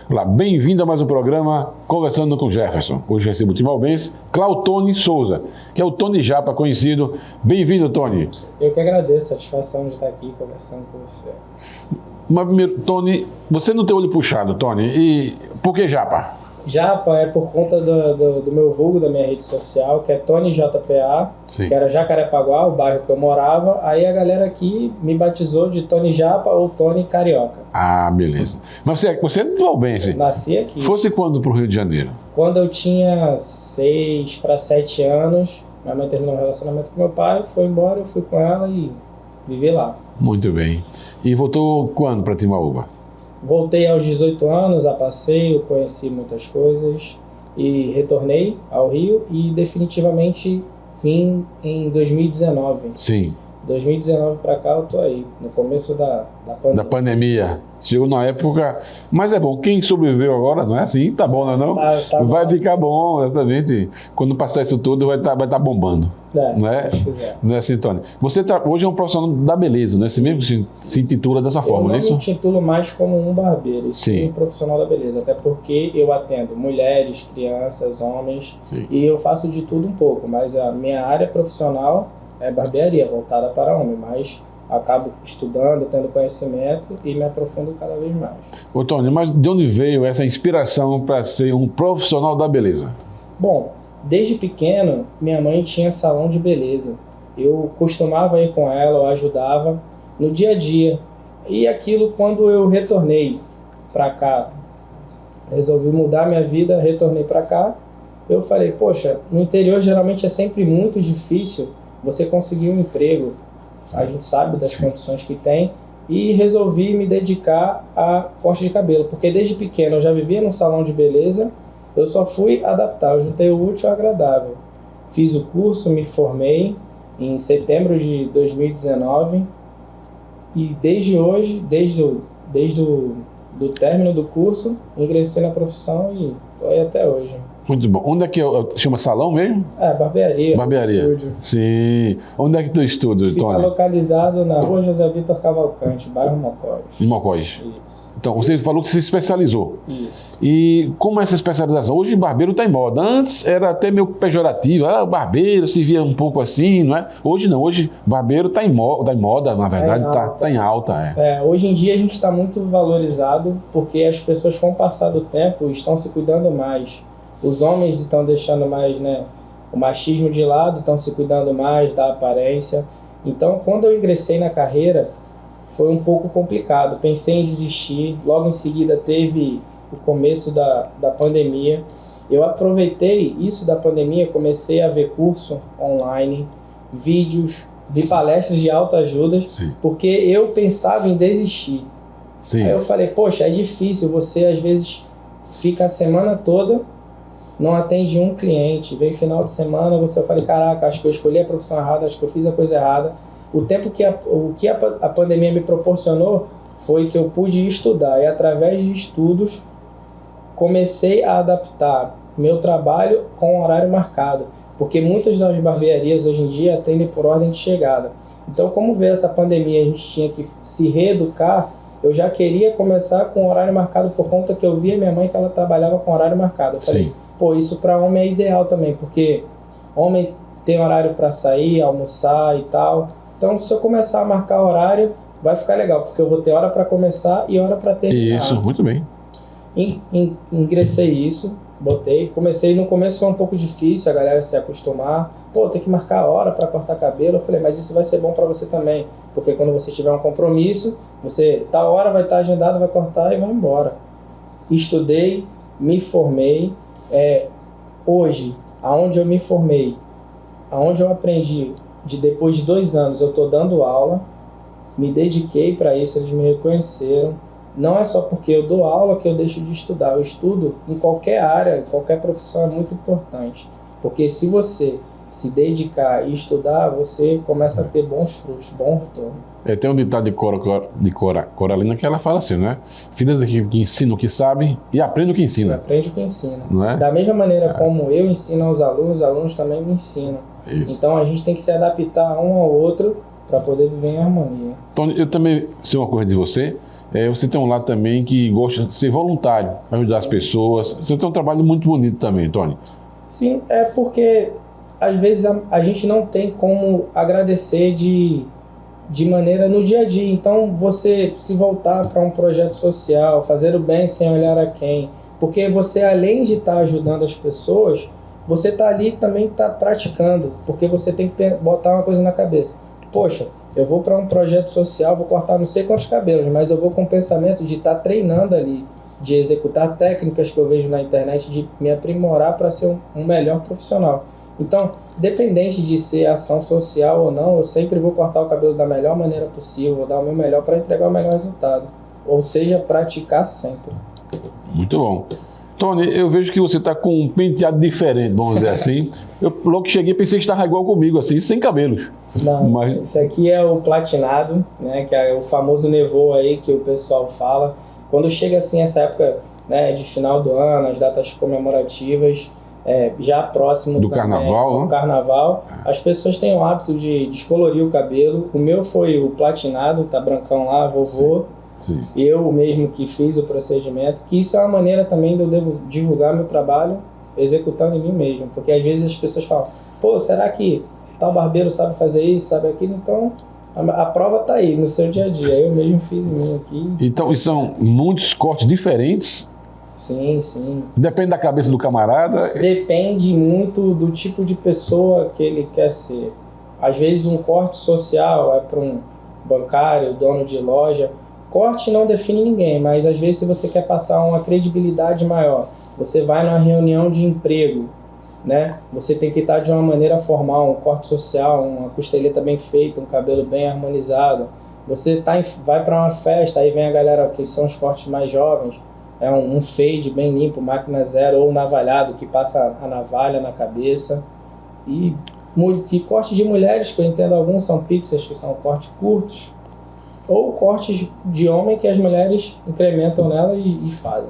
Olá, bem-vindo a mais um programa Conversando com Jefferson. Hoje recebo o timaubense Clautone Souza, que é o Tony Japa conhecido. Bem-vindo, Tony. Eu que agradeço a satisfação de estar aqui conversando com você. Mas primeiro, Tony, você não tem olho puxado, Tony, e por que Japa? Japa é por conta do meu vulgo, da minha rede social, que é Tony JPA, Sim. que era Jacarepaguá, o bairro que eu morava. Aí a galera aqui me batizou de Tony Japa ou Tony Carioca. Ah, beleza. Mas você é timaubense. Eu nasci aqui. Fosse quando para o Rio de Janeiro? Quando eu tinha 6 para 7 anos, minha mãe terminou um relacionamento com meu pai, foi embora, eu fui com ela e vivi lá. Muito bem. E voltou quando para Timbaúba? Voltei aos 18 anos a passeio, conheci muitas coisas e retornei ao Rio e definitivamente vim em 2019. Sim. 2019 para cá eu tô aí, no começo da pandemia. Da pandemia. Chegou na época... Mas é bom, quem sobreviveu agora, não é assim? Tá bom, não é não? Tá vai bom. ficar bom, exatamente. Quando passar isso tudo, vai tá bombando. Não é? Não é assim, Tony? Você hoje é um profissional da beleza, não é assim mesmo que se intitula dessa forma, não é isso? Eu não me intitulo mais como um barbeiro, sim, um profissional da beleza, até porque eu atendo mulheres, crianças, homens, sim, e eu faço de tudo um pouco, mas a minha área profissional é barbearia, voltada para homem, mas acabo estudando, tendo conhecimento e me aprofundo cada vez mais. Ô Tony, mas de onde veio essa inspiração para ser um profissional da beleza? Bom, desde pequeno, minha mãe tinha salão de beleza. Eu costumava ir com ela, eu ajudava no dia a dia. E aquilo, quando eu retornei para cá, resolvi mudar minha vida, retornei para cá, eu falei, poxa, no interior geralmente é sempre muito difícil você conseguir um emprego. A gente sabe das condições que tem. E resolvi me dedicar a corte de cabelo, porque desde pequeno eu já vivia num salão de beleza. Eu só fui adaptar, eu juntei o útil ao agradável. Fiz o curso, me formei em setembro de 2019 e desde hoje, desde o término do curso, ingressei na profissão e estou aí até hoje. Muito bom. Onde é que chama salão mesmo? Barbearia. Barbearia. Estúdio. Sim. Onde é que tu estuda, Tony? Fica localizado na rua José Vitor Cavalcante, bairro Mocós. Em Mocós. Isso. Então, você falou que se especializou. Isso. E como é essa especialização? Hoje, barbeiro está em moda. Antes era até meio pejorativo. Barbeiro se via um pouco assim, não é? Hoje não. Hoje, barbeiro está em moda, na verdade, está em alta. Hoje em dia, a gente está muito valorizado porque as pessoas, com o passar do tempo, estão se cuidando mais. Os homens estão deixando mais, o machismo de lado, estão se cuidando mais da aparência. Então, quando eu ingressei na carreira, foi um pouco complicado. Pensei em desistir. Logo em seguida, teve o começo da pandemia. Eu aproveitei isso da pandemia, comecei a ver curso online, vídeos, vi palestras de autoajuda, porque eu pensava em desistir. Sim. Aí eu falei, poxa, é difícil. Você, às vezes, fica a semana toda, não atende um cliente, vem final de semana, você fala, caraca, acho que eu escolhi a profissão errada, acho que eu fiz a coisa errada. O tempo que a pandemia me proporcionou foi que eu pude estudar, e através de estudos comecei a adaptar meu trabalho com horário marcado, porque muitas das barbearias hoje em dia atendem por ordem de chegada. Então, como veio essa pandemia, a gente tinha que se reeducar, eu já queria começar com horário marcado por conta que eu via minha mãe que ela trabalhava com horário marcado. Eu falei, isso para homem é ideal também, porque homem tem horário para sair, almoçar e tal. Então, se eu começar a marcar horário, vai ficar legal, porque eu vou ter hora para começar e hora para terminar. Isso, muito bem. Ingressei isso, comecei, no começo foi um pouco difícil a galera se acostumar. Tem que marcar a hora para cortar cabelo. Eu falei, mas isso vai ser bom para você também, porque quando você tiver um compromisso, tal hora vai estar agendado, vai cortar e vai embora. Estudei, me formei. Hoje, aonde eu me formei, aonde eu aprendi, depois de 2 anos eu estou dando aula, me dediquei para isso, eles me reconheceram. Não é só porque eu dou aula que eu deixo de estudar. Eu estudo em qualquer área, qualquer profissão é muito importante. Porque se você se dedicar e estudar, você começa a ter bons frutos, bom retorno. Tem um ditado de Coralina que ela fala assim, né? Filhas que ensinam o que sabe e aprende o que ensina. Aprende o que ensina. Não é? Da mesma maneira como eu ensino aos alunos, os alunos também me ensinam. Isso. Então a gente tem que se adaptar um ao outro para poder viver em harmonia. Tony, eu também sei uma coisa de você, você tem um lado também que gosta de ser voluntário, ajudar as pessoas. Você tem um trabalho muito bonito também, Tony. Sim, é porque às vezes a gente não tem como agradecer de maneira no dia a dia. Então, você se voltar para um projeto social, fazer o bem sem olhar a quem, porque você, além de estar ajudando as pessoas, você está ali também está praticando, porque você tem que botar uma coisa na cabeça. Poxa, eu vou para um projeto social, vou cortar não sei quantos cabelos, mas eu vou com o pensamento de estar treinando ali, de executar técnicas que eu vejo na internet, de me aprimorar para ser um melhor profissional. Então, independente de ser ação social ou não, eu sempre vou cortar o cabelo da melhor maneira possível, vou dar o meu melhor para entregar o melhor resultado. Ou seja, praticar sempre. Muito bom. Tony, eu vejo que você está com um penteado diferente, vamos dizer assim. Eu logo que cheguei pensei que estava igual comigo, assim, sem cabelos. Não, mas esse aqui é o platinado, né, que é o famoso nevô aí que o pessoal fala. Quando chega assim essa época, né, de final do ano, as datas comemorativas, já próximo do também, carnaval, do carnaval, as pessoas têm o hábito de descolorir o cabelo. O meu foi o platinado, tá brancão lá, vovô. Sim. Eu mesmo que fiz o procedimento, que isso é uma maneira também de eu divulgar meu trabalho executando em mim mesmo, porque às vezes as pessoas falam, pô, será que tal barbeiro sabe fazer isso, sabe aquilo? Então a prova tá aí no seu dia a dia. Eu mesmo fiz em mim aqui. Então, e são muitos cortes diferentes? Sim, sim. Depende da cabeça do camarada? Depende muito do tipo de pessoa que ele quer ser. Às vezes um corte social é para um bancário, dono de loja. Corte não define ninguém, mas às vezes se você quer passar uma credibilidade maior, você vai numa reunião de emprego, né? Você tem que estar de uma maneira formal, um corte social, uma costeleta bem feita, um cabelo bem harmonizado. Você vai para uma festa, aí vem a galera que são os cortes mais jovens, é um fade bem limpo, máquina zero, ou navalhado, que passa a navalha na cabeça. E corte de mulheres, que eu entendo alguns, são pixels, que são cortes curtos, ou cortes de homem que as mulheres incrementam nela e fazem.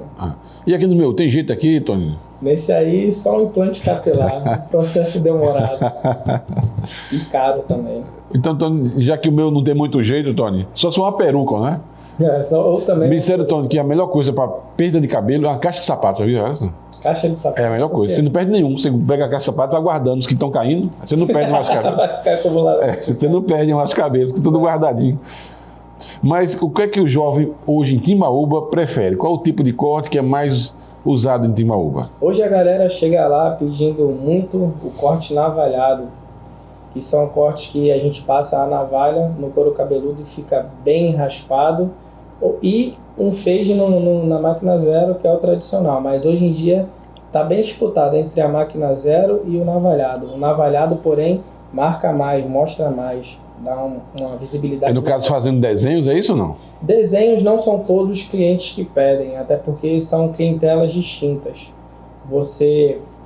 E aqui no meu, tem jeito aqui, Tony? Nesse aí, só um implante capilar, processo demorado e caro também. Então, Tony, já que o meu não tem muito jeito, Tony, só uma peruca, né? Ou também... Me disseram, Tony, que a melhor coisa para perda de cabelo é uma caixa de sapato, já viu essa? Caixa de sapato. É a melhor coisa. Você não perde nenhum. Você pega a caixa de sapato, tá guardando os que estão caindo, você não perde mais cabelo. Vai ficar acumulado. Você não perde mais cabelo, fica tudo guardadinho. Mas o que é que o jovem hoje em Timbaúba prefere? Qual o tipo de corte que é mais usado em Timbaúba? Hoje a galera chega lá pedindo muito o corte navalhado, que são cortes que a gente passa a navalha no couro cabeludo e fica bem raspado, e um fade na máquina zero, que é o tradicional. Mas hoje em dia está bem disputado entre a máquina zero e o navalhado. O navalhado, porém, marca mais, mostra mais, dá uma visibilidade. No caso, fazendo desenhos, é isso ou não? Desenhos não são todos os clientes que pedem, até porque são clientelas distintas.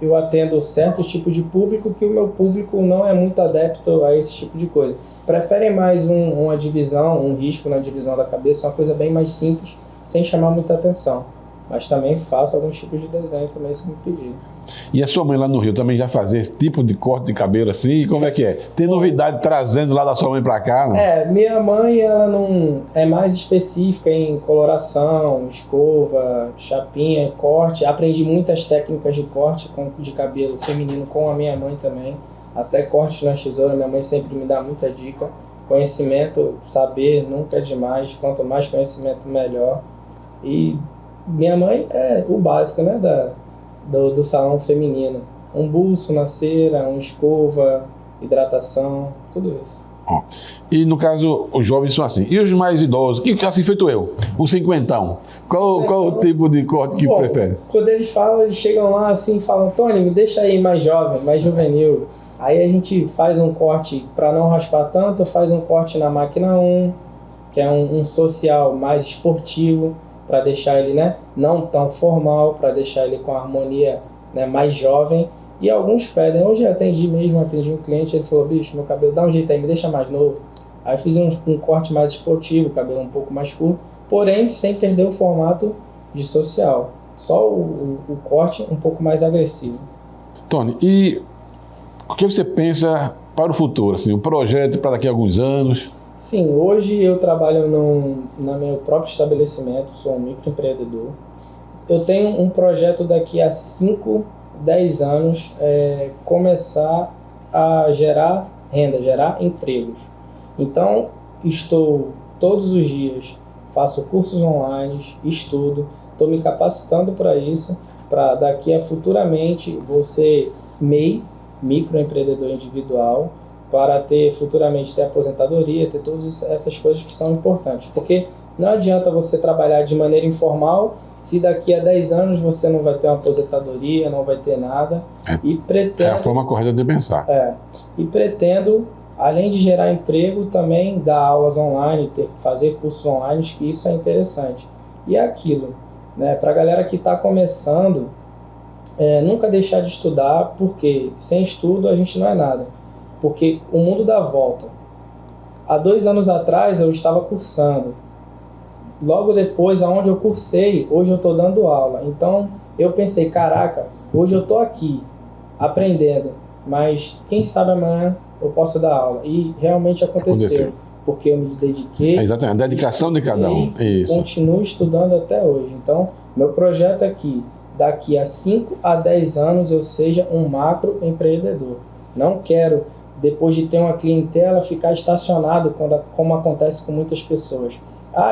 Eu atendo certos tipos de público que o meu público não é muito adepto a esse tipo de coisa. Preferem mais uma divisão, um risco na divisão da cabeça, uma coisa bem mais simples, sem chamar muita atenção. Mas também faço alguns tipos de desenho também, se me pedir. E a sua mãe lá no Rio também já fazia esse tipo de corte de cabelo assim? Como é que é? Tem novidade trazendo lá da sua mãe pra cá? Não? Minha mãe, ela não é mais específica em coloração, escova, chapinha, corte. Aprendi muitas técnicas de corte de cabelo feminino com a minha mãe também. Até corte na tesoura, minha mãe sempre me dá muita dica. Conhecimento, saber nunca é demais. Quanto mais conhecimento, melhor. E minha mãe é o básico, né, do salão feminino. Um buço na cera, uma escova, hidratação, tudo isso. E no caso, os jovens são assim. E os mais idosos? Que assim feito eu, o cinquentão. Qual o tipo de corte que prefere? Quando eles falam, eles chegam lá assim e falam, Tony, me deixa aí mais jovem, mais juvenil. Aí a gente faz um corte, para não raspar tanto, faz um corte na máquina 1, que é um social mais esportivo, para deixar ele, né, não tão formal, para deixar ele com a harmonia, né, mais jovem. E alguns pedem. Hoje eu atendi um cliente, ele falou, bicho, meu cabelo dá um jeito aí, me deixa mais novo. Aí eu fiz um corte mais esportivo, cabelo um pouco mais curto, porém sem perder o formato de social. Só o corte um pouco mais agressivo. Tony, e o que você pensa para o futuro? Assim, um projeto para daqui a alguns anos? Sim, hoje eu trabalho no meu próprio estabelecimento, sou um microempreendedor. Eu tenho um projeto daqui a 5, 10 anos, começar a gerar renda, gerar empregos. Então, estou todos os dias, faço cursos online, estudo, estou me capacitando para isso, para daqui a futuramente vou ser MEI, microempreendedor individual, para futuramente ter aposentadoria, ter todas essas coisas que são importantes. Porque não adianta você trabalhar de maneira informal se daqui a 10 anos você não vai ter uma aposentadoria, não vai ter nada. É a forma correta de pensar. E pretendo, além de gerar emprego, também dar aulas online, fazer cursos online, que isso é interessante. E é aquilo, né? Para a galera que está começando, nunca deixar de estudar, porque sem estudo a gente não é nada. Porque o mundo dá volta. Há 2 anos atrás eu estava cursando. Logo depois, aonde eu cursei, hoje eu estou dando aula. Então eu pensei, caraca, hoje eu estou aqui aprendendo, mas quem sabe amanhã eu posso dar aula. E realmente aconteceu. Porque eu me dediquei. Exatamente, a dedicação de cada um. Isso. Continuo estudando até hoje. Então, meu projeto é que daqui a 5 a 10 anos eu seja um macro empreendedor. Não quero, depois de ter uma clientela, ficar estacionado, como acontece com muitas pessoas.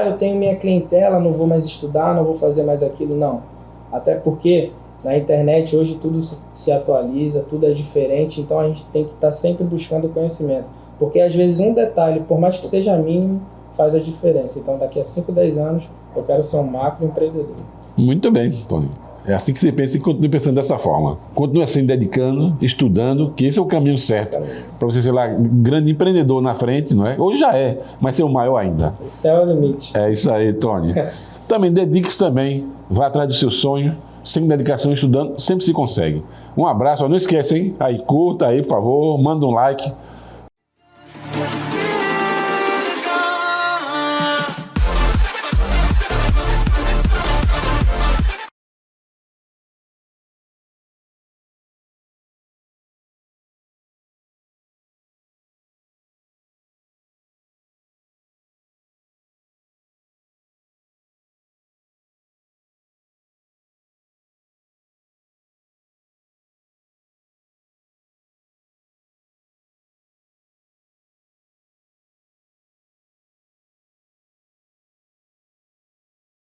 Eu tenho minha clientela, não vou mais estudar, não vou fazer mais aquilo. Não. Até porque na internet hoje tudo se atualiza, tudo é diferente, então a gente tem que estar sempre buscando conhecimento. Porque às vezes um detalhe, por mais que seja mínimo, faz a diferença. Então daqui a 5, 10 anos eu quero ser um macro empreendedor. Muito bem, Tony. É assim que você pensa e continue pensando dessa forma. Continue assim, dedicando, estudando, que esse é o caminho certo. Para você ser lá, grande empreendedor na frente, não é? Hoje já é, mas ser o maior ainda. O céu é o limite. É isso aí, Tony. Também dedique-se também, vá atrás do seu sonho, sem dedicação, estudando, sempre se consegue. Um abraço, não esquece, hein? Aí curta aí, por favor, manda um like.